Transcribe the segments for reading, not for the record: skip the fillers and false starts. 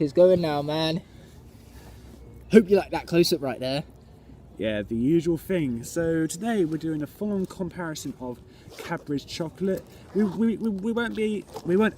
is going now, man. Hope you like that close-up right there. Yeah, the usual thing. So today we're doing a full-on comparison of Cadbury's chocolate. We weren't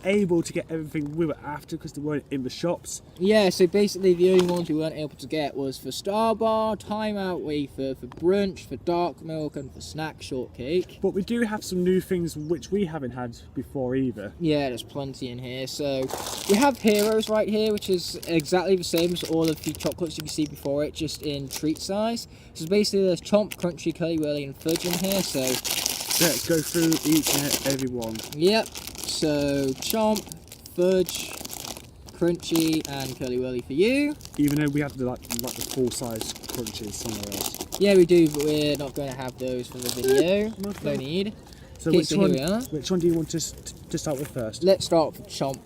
able to get everything we were after because they weren't in the shops. Yeah, so basically the only ones we weren't able to get was for Starbar, Time Out Wafer, for brunch, for dark milk, and for snack shortcake. But we do have some new things which we haven't had before either. Yeah, there's plenty in here. So we have Heroes right here, which is exactly the same as all of the chocolates you can see before it, just in treat size. So basically there's Chomp, Crunchy, Curly Wurly, and Fudge in here. So let's go through each and every one. Yep. So Chomp, Fudge, Crunchy, and Curly Wurly for you. Even though we have the like the full size crunchies somewhere else. Yeah, we do, but we're not going to have those for the video. No need. So okay, which so one? Here we are. Which one do you want to start with first? Let's start with Chomp.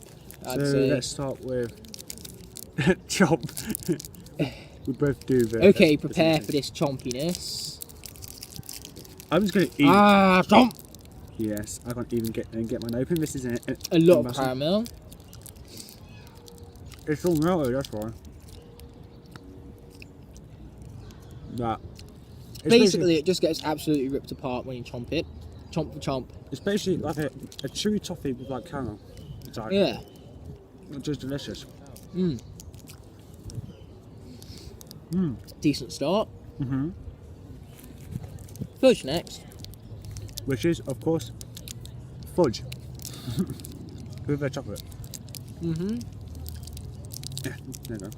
Let's start with Chomp. We both do the. Okay, prepare for this chompiness. I'm just going to eat. Ah, Chomp! Yes, I can't even get mine open. This is a lot of caramel. It's all melted, that's why. That. Basically, it just gets absolutely ripped apart when you chomp it. Chomp for chomp. It's basically like a chewy toffee with like caramel. It's like, yeah. It's just delicious. Mmm. Mmm. Decent start. Mm-hmm. Fudge next. Which is, of course, fudge. With their chocolate. Mm-hmm. Yeah, there you go.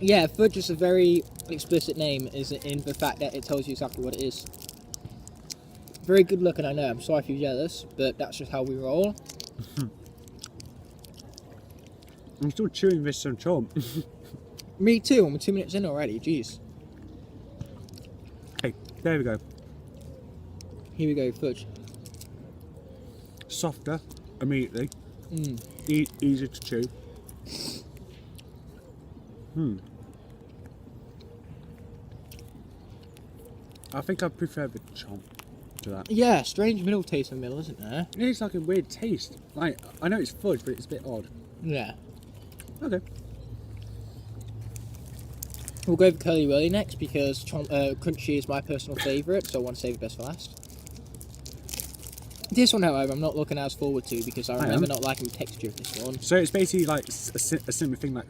Yeah, fudge is a very explicit name, is in the fact that it tells you exactly what it is. Very good looking, I know. I'm sorry if you're jealous, but that's just how we roll. I'm still chewing this some chomp. Me too, I'm 2 minutes in already, jeez. Hey, there we go. Here we go, fudge. Softer, immediately. Mm. Easier to chew. I think I prefer the chomp to that. Yeah, strange middle taste in the middle, isn't there? It's like a weird taste. Like, I know it's fudge, but it's a bit odd. Yeah. Okay. We'll go for Curly Wurly next because Crunchy is my personal favourite, so I want to save the best for last. This one, however, I'm not looking as forward to because I remember not liking the texture of this one. So it's basically like a similar thing like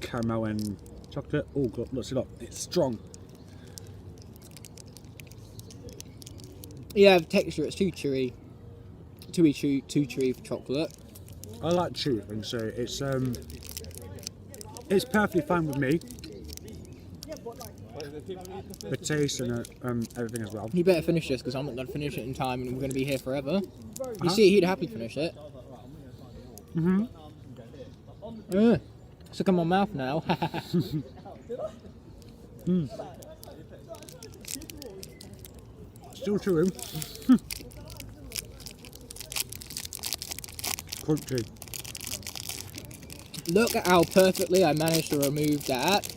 caramel and chocolate. Oh, God, look it up. It's strong. Yeah, the texture, it's too chewy. Too chewy for chocolate. I like chewy things, so it's perfectly fine with me. The taste and everything as well. You better finish this because I'm not going to finish it in time and we're going to be here forever. You see, he'd happily finish it. Mm-hmm. Stuck in my mouth now. Still chewing. Crunchy. Look at how perfectly I managed to remove that.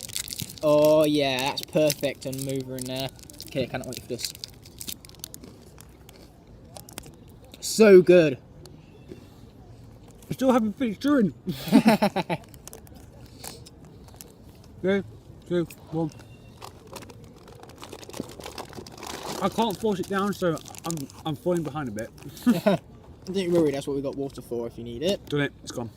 Oh yeah, that's perfect and mover in there. Okay, I cannot wait for this. So good. I still haven't finished chewing. 3, 2, 1. I can't force it down, so I'm falling behind a bit. Don't worry, that's what we got water for if you need it. Done it, it's gone.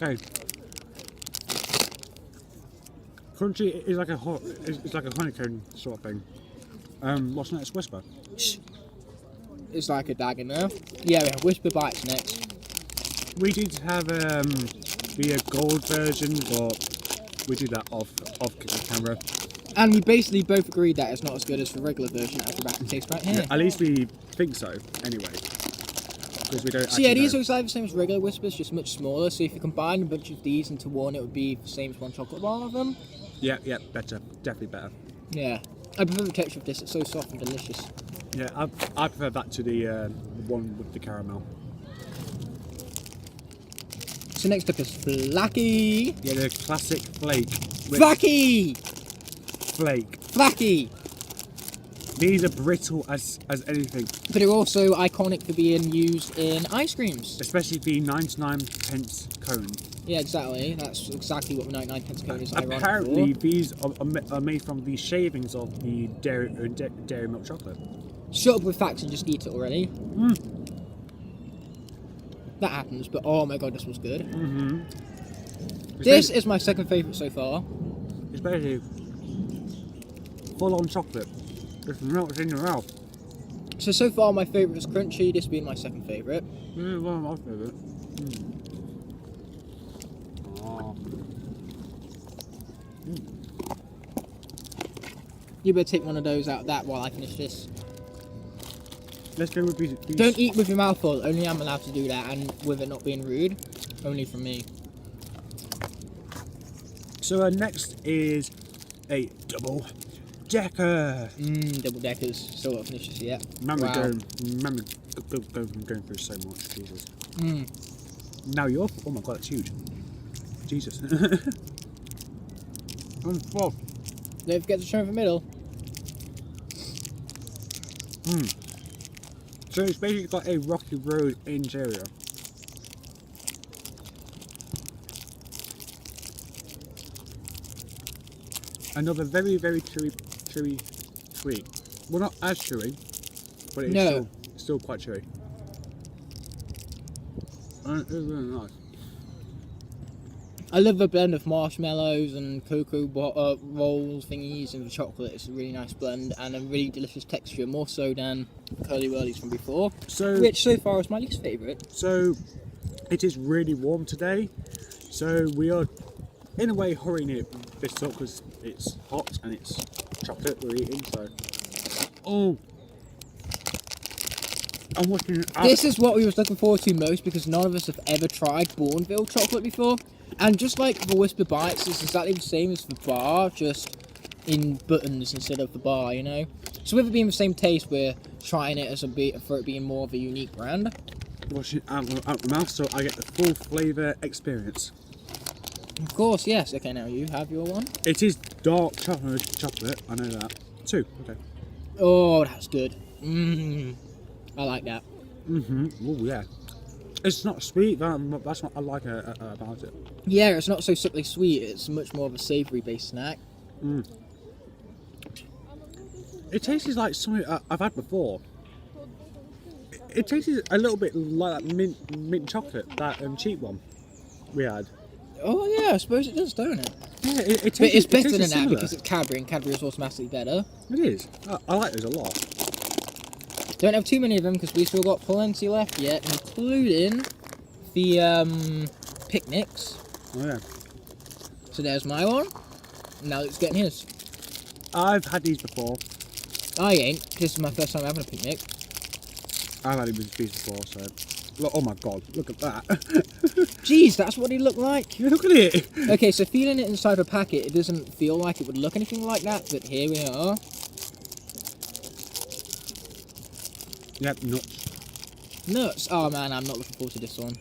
Okay. Crunchy is like it's like a honeycomb sort of thing. What's next? Whisper. It's like a dagger now. Yeah, we have Whisper Bites next. We did have the gold version, but we did that off camera. And we basically both agreed that it's not as good as the regular version as the back and taste right here. Yeah, at least we think so, anyway. Because we don't. So yeah, these are exactly the same as regular Whispers, just much smaller. So if you combine a bunch of these into one, it would be the same as one chocolate bar of them. Yeah, better, definitely better. Yeah, I prefer the texture of this. It's so soft and delicious. Yeah, I prefer that to the one with the caramel. So next up is Flaky. Yeah, the classic flake. Flaky! Flake. Flaky! These are brittle as anything. But they're also iconic for being used in ice creams. Especially the 99p cone. Yeah, exactly. That's exactly what the 99 pence cone is ironic Apparently, for. these are made from the shavings of the dairy milk chocolate. Shut up with facts and just eat it already. Mm. That happens, but oh my god, this was good. Mm-hmm. This is my second favourite so far. It's basically full-on chocolate. It's melts in your mouth. So far my favourite is crunchy, this being my second favourite. This is one of my favourite. Oh. You better take one of those out of that while I finish this. Let's go with these. Don't eat with your mouth full, only I'm allowed to do that, and with it not being rude, only from me. So next is a double decker. Double deckers, still not finished this yet. Remember Wow. going through so much, Jesus. Now you're, oh my god, that's huge. Jesus. Don't forget to show in the middle. So it's basically got a rocky road interior. Another very, very chewy sweet. Well, not as chewy, but it's still quite chewy. And it's really nice. I love the blend of marshmallows and cocoa rolls thingies and the chocolate. It's a really nice blend and a really delicious texture, more so than Curly Whirlies from before, which so far is my least favourite. So it is really warm today, so we are in a way hurrying this up because it's hot and it's chocolate we're eating. So I'm looking at this is what we was looking forward to most because none of us have ever tried Bourneville chocolate before. And just like the Whisper Bites, it's exactly the same as the bar, just in buttons instead of the bar, you know? So with it being the same taste, we're trying it as for it being more of a unique brand. washing out the mouth so I get the full flavour experience. Of course, yes. Okay, now you have your one. It is dark chocolate, I know that. 2, okay. Oh, that's good. I like that. Oh yeah. It's not sweet, that's what I like about it. Yeah, it's not so simply sweet, it's much more of a savoury based snack. It tastes like something I've had before. It tastes a little bit like that mint chocolate, that cheap one we had. Oh yeah, I suppose it does, don't it? Yeah, it tastes, but it's better than similar. that because it's Cadbury, and Cadbury is automatically better. It is. I like those a lot. Don't have too many of them because we still got plenty left yet, including the picnics. Oh yeah. So there's my one. Now Luke's getting his. I've had these before. I ain't. This is my first time having a picnic. I've had these before, so. Look, oh my god, look at that. Jeez, that's what he looked like. Yeah, look at it. Okay, so feeling it inside a packet, it doesn't feel like it would look anything like that, but here we are. Yep, nuts. Nuts. Oh man, I'm not looking forward to this one.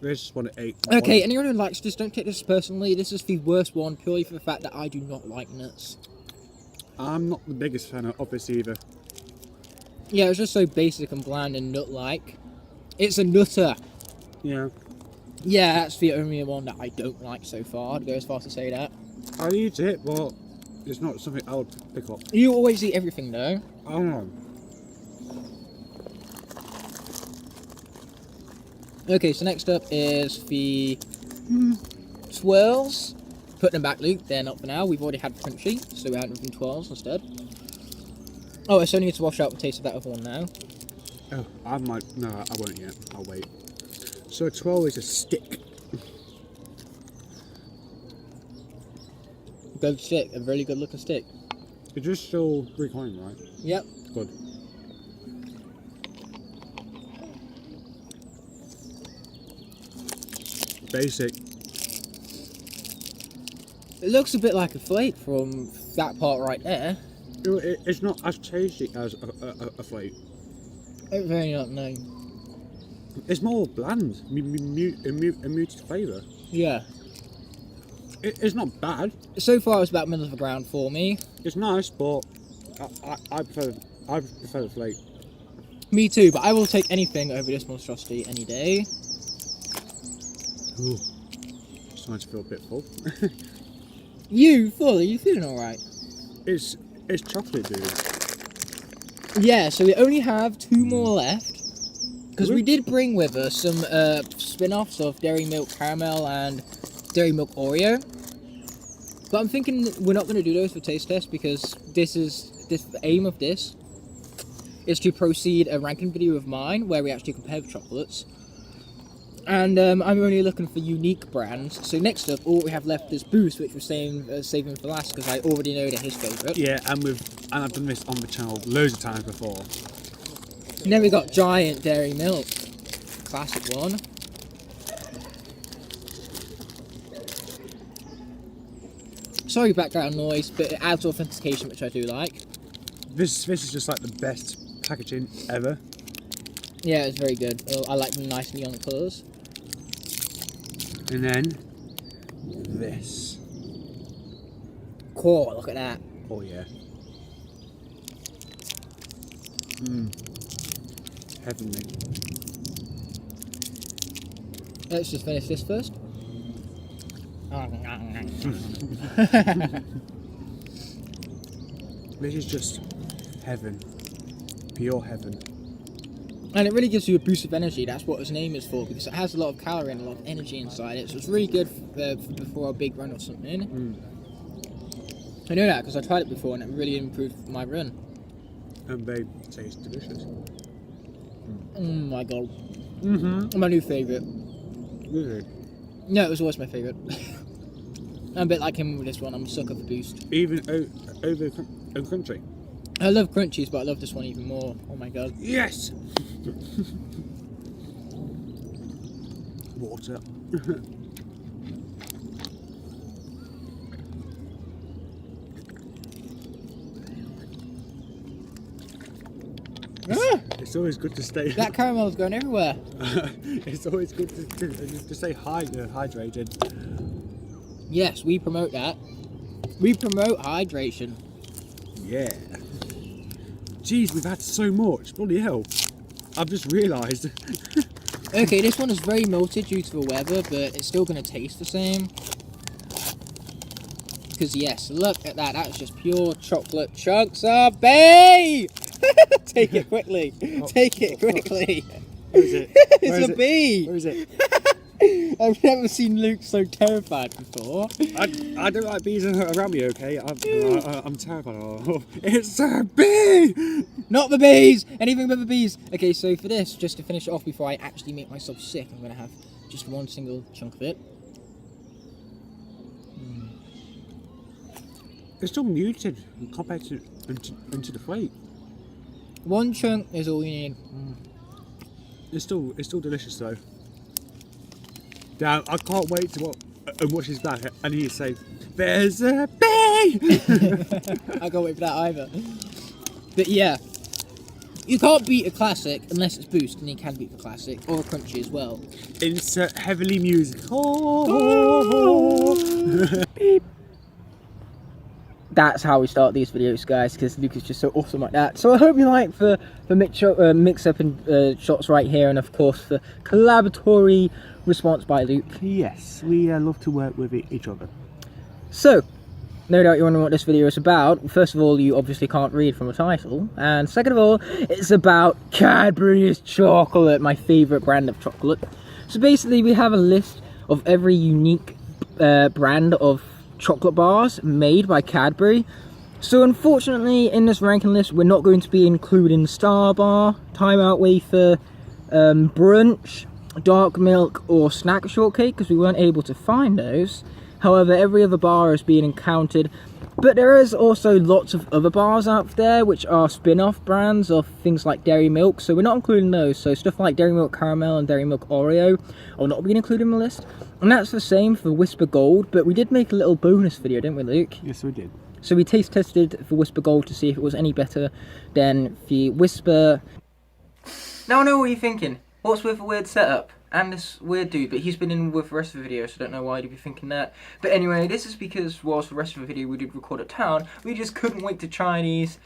This is one at 8. Okay, anyone who likes this, don't take this personally. This is the worst one purely for the fact that I do not like nuts. I'm not the biggest fan of this either. Yeah, it's just so basic and bland and nut-like. It's a nutter. Yeah. Yeah, that's the only one that I don't like so far. I'd go as far as to say that. I'll eat it, but it's not something I would pick up. You always eat everything though. I don't know. Okay, so next up is the swirls. Put them back, Luke. They're not for now. We've already had crunchy, so we're having them twirls instead. Oh, I still need to wash out the taste of that other one now. Oh, I might. No, I won't yet. I'll wait. So a 12 is a stick. Good stick. A really good looking stick. It's just still reclining, right? Yep. Good. Basic. It looks a bit like a flake from that part right there. It's not as tasty as a flake. It's very not known. It's more bland, a muted flavour. Yeah. It's not bad. So far, it's about middle of the ground for me. It's nice, but I prefer the flake. Me too, but I will take anything over this monstrosity any day. Ooh, starting to feel a bit full. You feeling alright? It's chocolate, dude. Yeah, so we only have 2 more left. Because we did bring with us some spin-offs of Dairy Milk Caramel and Dairy Milk Oreo. But I'm thinking we're not going to do those for taste test because the aim of this is to proceed a ranking video of mine where we actually compare the chocolates. And I'm only looking for unique brands. So next up, all we have left is Boost, which we're saving for last because I already know they're his favourite. Yeah, and I've done this on the channel loads of times before. And then we got Giant Dairy Milk, classic one. Sorry background noise, but it adds authentication, which I do like. This is just like the best packaging ever. Yeah, it's very good. I like the nice neon colours. And then this. Cool, look at that. Oh yeah. Heavenly. Let's just finish this first. This is just heaven. Pure heaven. And it really gives you a boost of energy. That's what its name is for, because it has a lot of calorie and a lot of energy inside it. So it's really good before a big run or something. I know that because I tried it before and it really improved my run. And they taste delicious. Oh my god. My new favourite. Really? No, it was always my favourite. I'm a bit like him with this one. I'm a sucker for Boost. Even over country. I love crunchies, but I love this one even more. Oh my god. Yes. Water. It's always good to stay. That caramel's going everywhere. It's always good to stay hydrated. Yes, we promote that. We promote hydration. Yeah. Jeez, we've had so much. Bloody hell. I've just realised. Okay, this one is very melted due to the weather, but it's still going to taste the same. Because yes, look at that. That's just pure chocolate chunks of bee! Take it quickly. Take it quickly. Where is it? It's a bee. Where is it? I've never seen Luke so terrified before. I don't like bees around me, okay? I'm terrified. Oh, it's a bee! Not the bees! Anything but the bees! Okay, so for this, just to finish it off before I actually make myself sick, I'm going to have just one single chunk of it. It's still muted compared to the flake. One chunk is all you need. It's still delicious though. Damn, I can't wait to watch his back and he say, "There's a bee!" I can't wait for that either. But yeah, you can't beat a classic unless it's Boost, and you can beat the classic, or a crunchy as well. Insert heavily music. Oh. Beep. That's how we start these videos, guys, because Luke is just so awesome like that. So I hope you like the mix-up and shots right here, and of course the collaboratory response by Luke. Yes, we love to work with each other. So, no doubt you're wondering what this video is about. First of all, you obviously can't read from the title, and second of all, it's about Cadbury's chocolate, my favourite brand of chocolate. So basically, we have a list of every unique brand of chocolate bars made by Cadbury. So unfortunately in this ranking list we're not going to be including Star Bar, Time Out Wafer, Brunch, Dark Milk or Snack Shortcake because we weren't able to find those. However, every other bar is being encountered, but there is also lots of other bars out there which are spin-off brands of things like Dairy Milk, so we're not including those. So stuff like Dairy Milk Caramel and Dairy Milk Oreo are not being included in the list, and that's the same for Whisper Gold. But we did make a little bonus video, didn't we, Luke? Yes, we did. So we taste tested the Whisper Gold to see if it was any better than the Whisper. Now I know what you're thinking. What's with the weird setup? And this weird dude, but he's been in with the rest of the video, so I don't know why you'd be thinking that. But anyway, this is because whilst the rest of the video we did record at town, we just couldn't wait to try these.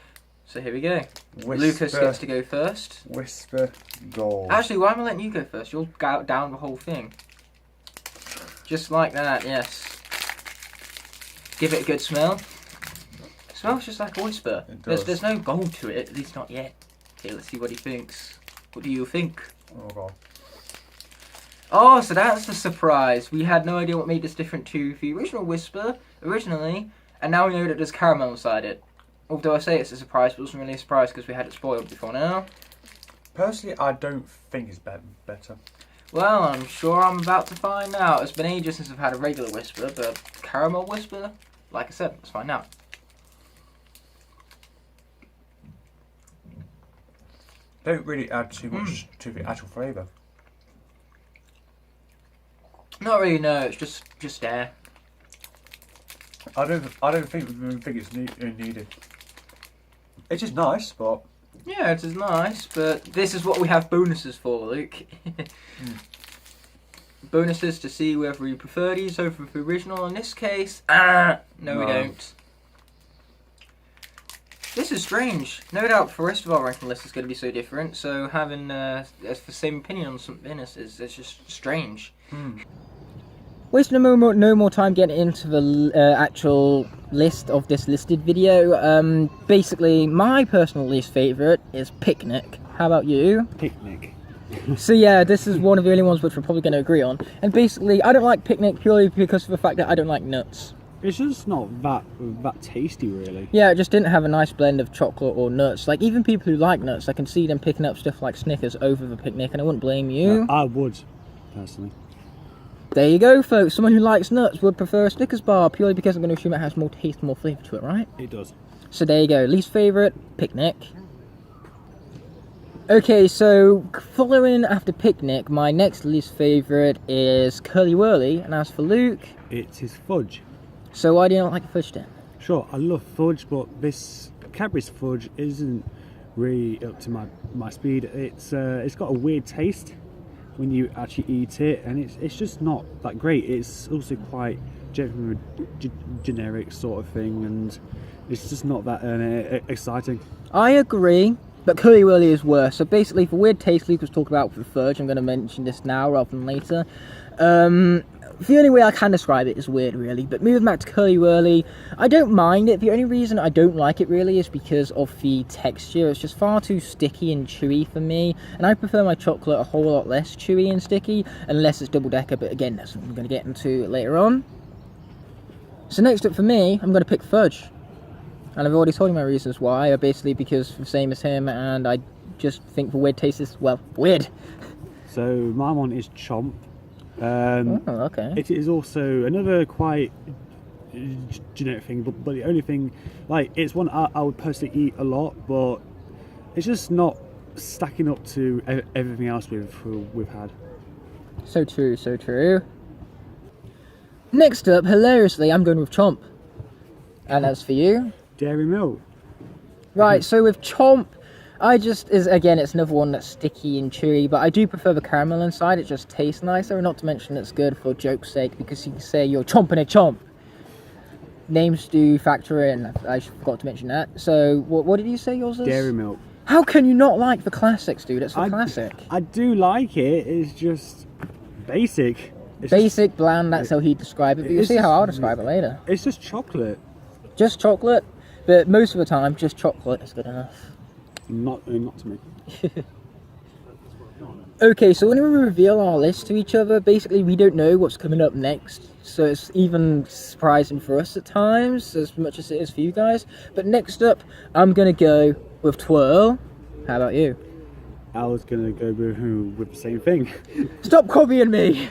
So here we go. Lucas gets to go first. Whisper Gold. Actually, why am I letting you go first? You'll go down the whole thing. Just like that, yes. Give it a good smell. It smells just like a Whisper. There's no gold to it, at least not yet. Okay, let's see what he thinks. What do you think? Oh god. Oh, so that's a surprise. We had no idea what made this different to the original Whisper, originally, and now we know that there's caramel inside it. Although I say it's a surprise, but it wasn't really a surprise because we had it spoiled before now. Personally, I don't think it's better. Well, I'm sure I'm about to find out. It's been ages since I've had a regular Whisper, but caramel Whisper? Like I said, let's find out. Don't really add too much to the actual flavour. Not really, no. It's just there. I don't think it's needed. It's just nice, but yeah, it is nice. But this is what we have bonuses for, Luke. Bonuses to see whether we prefer these over the original. In this case, no, we don't. This is strange. No doubt the rest of our ranking list is going to be so different. So having the same opinion on something is just strange. Wasting no more time getting into the actual list of this listed video. Basically, my personal least favourite is Picnic. How about you? Picnic. So yeah, this is one of the only ones which we're probably going to agree on. And basically, I don't like Picnic purely because of the fact that I don't like nuts. It's just not that tasty, really. Yeah, it just didn't have a nice blend of chocolate or nuts. Like, even people who like nuts, I can see them picking up stuff like Snickers over the Picnic, and I wouldn't blame you. I would, personally. There you go, folks. Someone who likes nuts would prefer a Snickers bar, purely because I'm going to assume it has more taste, more flavour to it, right? It does. So there you go. Least favourite, Picnic. Okay, so following after Picnic, my next least favourite is Curly Wurly, and as for Luke... It's his fudge. So why do you not like fudge then? Sure, I love fudge, but this Cadbury's fudge isn't really up to my speed. It's got a weird taste when you actually eat it, and it's just not that great. It's also quite generic sort of thing, and it's just not that exciting. I agree, but Curly Wurly is worse. So basically, for weird taste Luke was talking about for fudge, I'm going to mention this now rather than later. The only way I can describe it is weird, really. But moving back to Curly Wurly, I don't mind it. The only reason I don't like it, really, is because of the texture. It's just far too sticky and chewy for me. And I prefer my chocolate a whole lot less chewy and sticky, unless it's double-decker. But again, that's what I'm going to get into later on. So next up for me, I'm going to pick fudge. And I've already told you my reasons why. Basically because the same as him, and I just think the weird taste is, well, weird. So my one is Chomp. Okay. It is also another quite generic thing, but the only thing, like, it's one I would personally eat a lot, but it's just not stacking up to everything else we've had. So true, so true. Next up, hilariously, I'm going with Chomp. And as for you? Dairy Milk. Right, so with Chomp, again, it's another one that's sticky and chewy, but I do prefer the caramel inside. It just tastes nicer, not to mention it's good for joke's sake, because you can say you're chomping a chomp. Names do factor in, I forgot to mention that. So, what did you say yours is? Dairy Milk. How can you not like the classics, dude? It's the classic. I do like it, it's just basic. Basic, bland, that's how he'd describe it, but you'll see how I'll describe it later. It's just chocolate. Just chocolate, but most of the time, just chocolate is good enough. Not to me. Okay, so when we reveal our list to each other, basically we don't know what's coming up next. So it's even surprising for us at times, as much as it is for you guys. But next up, I'm going to go with Twirl. How about you? I was going to go with the same thing. Stop copying me!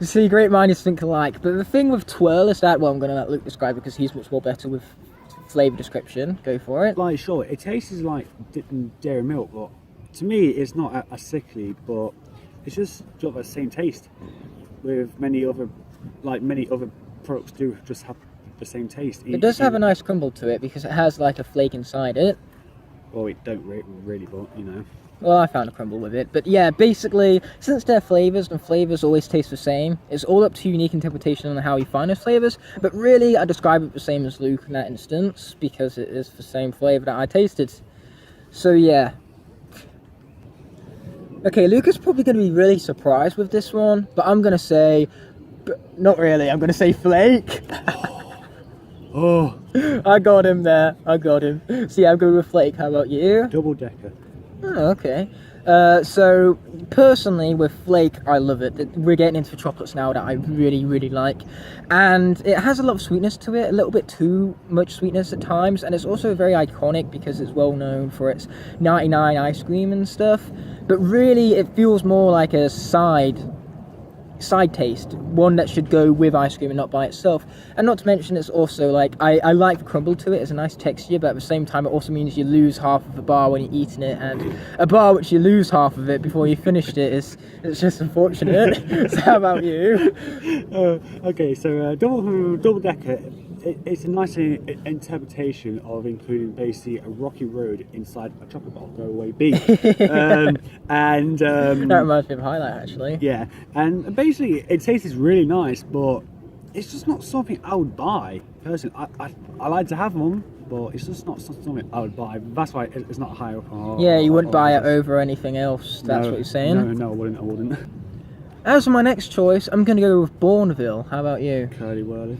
See, great minds think alike. But the thing with Twirl is that, well, I'm going to let Luke describe it because he's much more better with flavour description. Go for it. Like, sure, it tastes like dairy milk, but to me it's not as sickly, but it's just got the same taste with many other products do just have the same taste. It does have a nice crumble to it because it has like a flake inside it. Well, it don't really, but you know. Well, I found a crumble with it. But yeah, basically, since they're flavours and flavours always taste the same, it's all up to unique interpretation on how you find those flavours. But really, I describe it the same as Luke in that instance because it is the same flavour that I tasted. So yeah. Okay, Luke is probably going to be really surprised with this one, but I'm going to say... Not really, I'm going to say flake. Oh. I got him there, I got him. So yeah, I'm going with flake. How about you? Double decker. Oh, okay. So personally with flake, I love it. We're getting into chocolates now that I really, really like, and it has a lot of sweetness to it, a little bit too much sweetness at times, and it's also very iconic because it's well known for its 99 ice cream and stuff, but really it feels more like a side taste, one that should go with ice cream and not by itself. And not to mention, it's also like I like the crumble to it. It's a nice texture, but at the same time it also means you lose half of a bar when you're eating it, and a bar which you lose half of it before you finished it is, it's just unfortunate. So how about you? Okay, so double decker, it's a nice interpretation of including basically a rocky road inside a chocolate bar. Go away, B. That reminds me of Highlight, actually. Yeah, and basically it tastes really nice, but it's just not something I would buy personally. I like to have one, but it's just not something I would buy. That's why it's not high up on. Yeah, you wouldn't buy it over anything else. That's what you're saying. No, I wouldn't. As for my next choice, I'm going to go with Bourneville. How about you? Curly Whirly.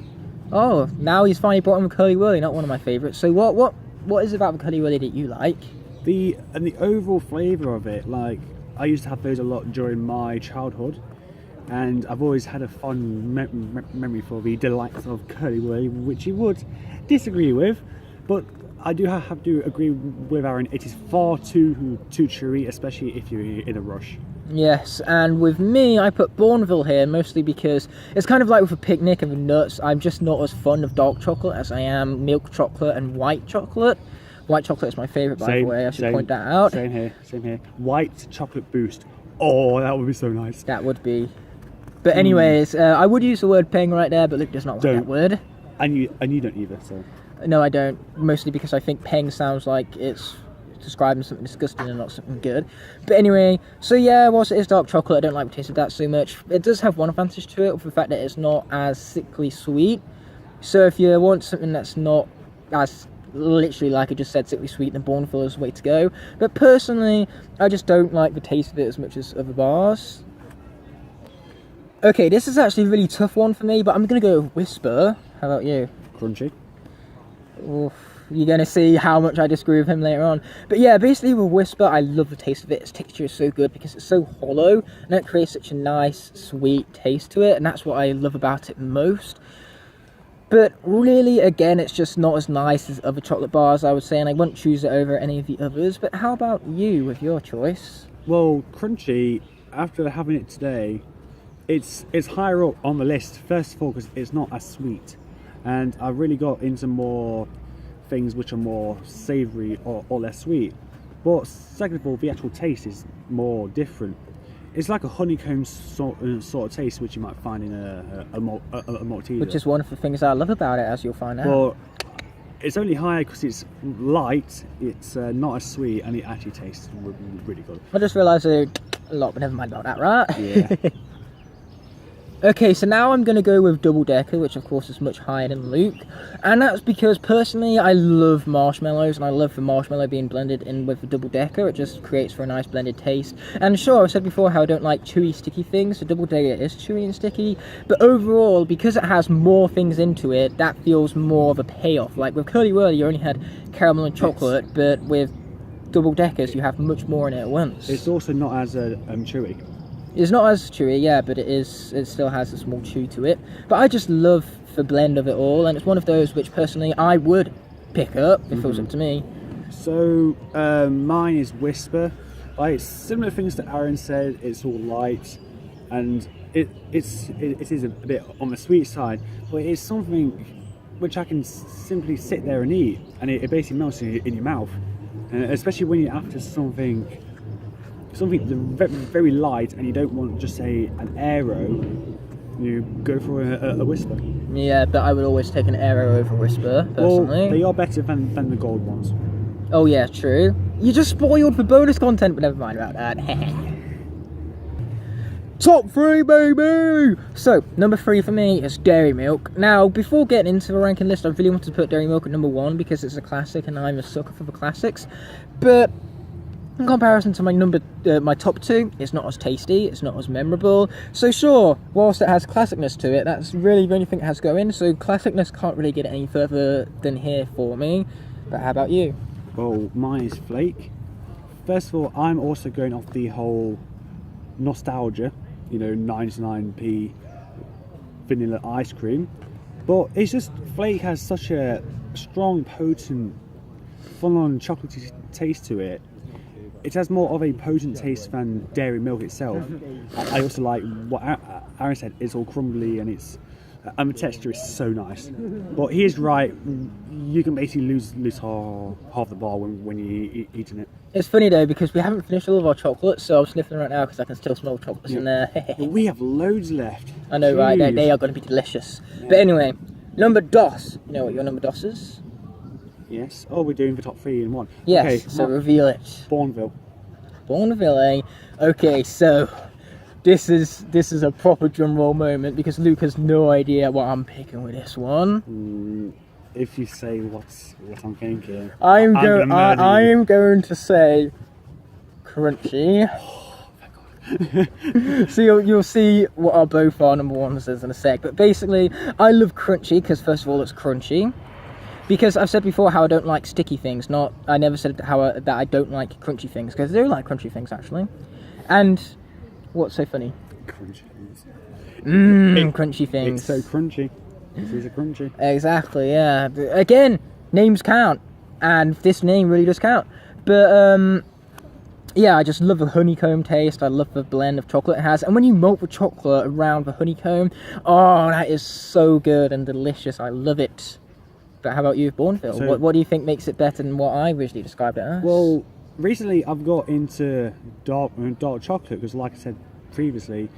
Oh, now he's finally brought him Curly Whirly, not one of my favourites. So what is it about the Curly Whirly that you like? The overall flavour of it, like I used to have those a lot during my childhood, and I've always had a fond memory for the delights of Curly Whirly, which you would disagree with, but I do have to agree with Aaron. It is far too chewy, especially if you're in a rush. Yes, and with me, I put Bourneville here mostly because it's kind of like with a picnic and with nuts. I'm just not as fond of dark chocolate as I am milk chocolate and white chocolate. White chocolate is my favourite, by the way. I should point that out. Same here. White chocolate boost. Oh, that would be so nice. That would be. But anyways, I would use the word peng right there, but Luke does not like that word. And you don't either, so. No, I don't. Mostly because I think peng sounds like it's describing something disgusting and not something good. But anyway, so yeah, whilst it is dark chocolate, I don't like the taste of that so much. It does have one advantage to it, with the fact that it's not as sickly sweet. So if you want something that's not as literally, like I just said, sickly sweet, then Bourneville is the way to go. But personally, I just don't like the taste of it as much as other bars. Okay, this is actually a really tough one for me, but I'm gonna go with Whisper. How about you? Crunchy. Oof. You're going to see how much I disagree with him later on. But yeah, basically with Whisper, I love the taste of it. Its texture is so good because it's so hollow, and it creates such a nice, sweet taste to it, and that's what I love about it most. But really, again, it's just not as nice as other chocolate bars, I would say, and I wouldn't choose it over any of the others. But how about you with your choice? Well, Crunchy, after having it today, it's higher up on the list. First of all, because it's not as sweet, and I've really got into more things which are more savoury or less sweet. But second of all, the actual taste is more different. It's like a honeycomb sort of taste, which you might find in a Malteser. Which is one of the things I love about it, as you'll find out. Well, it's only higher because it's light, it's not as sweet, and it actually tastes really good. I just realised a lot, but never mind about that, right? Yeah. Okay, so now I'm going to go with Double Decker, which of course is much higher than Luke. And that's because, personally, I love marshmallows, and I love the marshmallow being blended in with the Double Decker. It just creates for a nice blended taste. And sure, I've said before how I don't like chewy, sticky things, so Double Decker is chewy and sticky. But overall, because it has more things into it, that feels more of a payoff. Like with Curly Whirly, you only had caramel and chocolate, but with Double Deckers, you have much more in it at once. It's also not as chewy. It's not as chewy, yeah, but it still has a small chew to it. But I just love the blend of it all, and it's one of those which personally I would pick up if it was up to me. So mine is Whisper. Like similar things that Aaron said. It's all light, and it is a bit on the sweet side, but it's something which I can simply sit there and eat, and it basically melts in your mouth, especially when you're after something very light and you don't want just say an aero. You go for a Whisper. Yeah, but I would always take an Aero over Whisper, personally. Well, they are better than the gold ones. Oh yeah, true. You just spoiled for bonus content, but never mind about that. Top 3, baby! So, number 3 for me is Dairy Milk. Now, before getting into the ranking list, I really wanted to put Dairy Milk at number 1 because it's a classic and I'm a sucker for the classics. But in comparison to my top 2, it's not as tasty, it's not as memorable. So sure, whilst it has classicness to it, that's really the only thing it has going. So classicness can't really get any further than here for me. But how about you? Well, mine is Flake. First of all, I'm also going off the whole nostalgia, 99p vanilla ice cream. But it's just, Flake has such a strong, potent, full-on chocolatey taste to it. It has more of a potent taste than Dairy Milk itself. I also like what Aaron said, it's all crumbly and the texture is so nice. But he is right, you can basically lose half the bar when you're eating it. It's funny though, because we haven't finished all of our chocolates, so I'm sniffing right now because I can still smell chocolates in there. But we have loads left. I know, right? They are going to be delicious. Yeah. But anyway, number dos. You know what your number dos is? Yes. Oh, we're doing the top 3 in one. Yes, okay, so reveal it. Bourneville. Bourneville, eh? Okay, so this is a proper drum roll moment because Luke has no idea what I'm picking with this one. If you say what I'm thinking, I am going to say crunchy. So you'll see what our both our number ones is in a sec. But basically, I love crunchy because first of all, it's crunchy. Because I've said before how I don't like sticky things. I never said that I don't like crunchy things because I do like crunchy things actually. And what's so funny? Crunchy things. Crunchy things. It's so crunchy. These are crunchy. Exactly, yeah. Again, names count, and this name really does count. But yeah, I just love the honeycomb taste. I love the blend of chocolate it has, and when you melt the chocolate around the honeycomb, oh, that is so good and delicious. I love it. But how about you, Bourneville? So, what do you think makes it better than what I originally described it as? Well, recently I've got into dark chocolate because, like I said previously,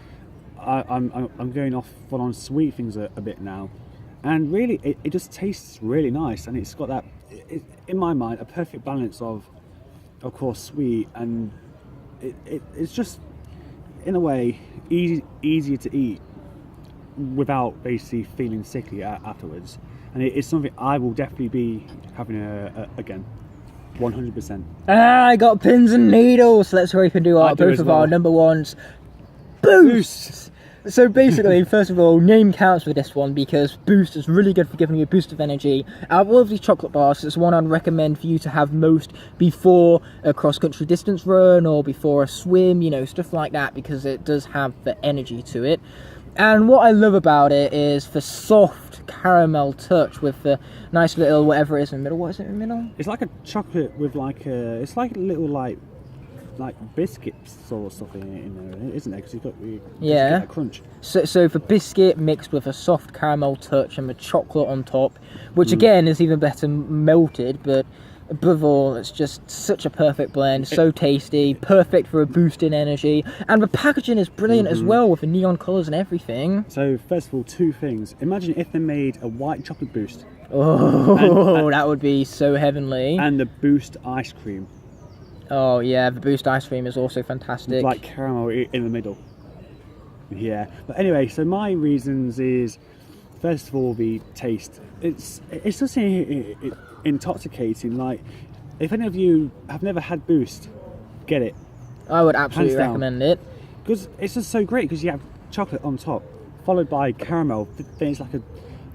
I'm going off full-on sweet things a bit now. And really, it just tastes really nice, and it's got that, in my mind, a perfect balance of course, sweet, and it's just, in a way, easier to eat without basically feeling sickly afterwards. And it's something I will definitely be having again, 100%. I got pins and needles. So let's hurry up and do both of our number ones. Boost! So basically, first of all, name counts with this one because Boost is really good for giving you a boost of energy. Out of all of these chocolate bars, it's one I'd recommend for you to have most before a cross-country distance run or before a swim, stuff like that, because it does have the energy to it. And what I love about it is the soft caramel touch with the nice little whatever it is in the middle. What is it in the middle? It's like a chocolate with it's like a little like biscuits or something in there, isn't there? Because you get a crunch. So the biscuit mixed with a soft caramel touch and the chocolate on top, which again is even better melted, but above all, it's just such a perfect blend, so tasty, perfect for a boost in energy, and the packaging is brilliant as well with the neon colours and everything. So first of all, 2 things. Imagine if they made a white chocolate Boost. Oh, and that would be so heavenly. And the Boost ice cream. Oh yeah, the Boost ice cream is also fantastic. Like caramel in the middle. Yeah, but anyway, so my reasons is, first of all, the taste. It's just intoxicating. Like, if any of you have never had Boost, get it. I would absolutely recommend it. Because it's just so great, because you have chocolate on top, followed by caramel, then it's like a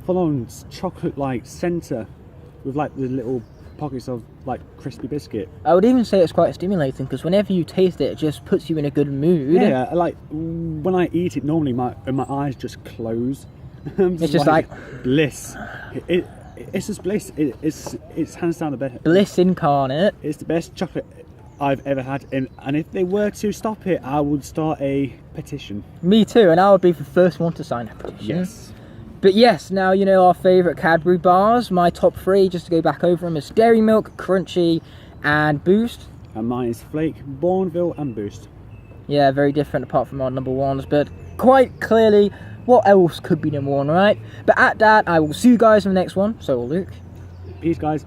full-on chocolate-like centre with like the little pockets of like crispy biscuit. I would even say it's quite stimulating because whenever you taste it, it just puts you in a good mood. Yeah, like when I eat it, normally my eyes just close. It's just like bliss. It's just bliss. It's hands down the best. Bliss incarnate. It's the best chocolate I've ever had, and if they were to stop it, I would start a petition. Me too, and I would be the first one to sign a petition. Yes. But yes, now you know our favourite Cadbury bars. My top 3, just to go back over them, is Dairy Milk, Crunchy, and Boost. And mine is Flake, Bourneville, and Boost. Yeah, very different apart from our number 1s, but quite clearly what else could be number one, right? But at that, I will see you guys in the next one. So, Luke. Peace, guys.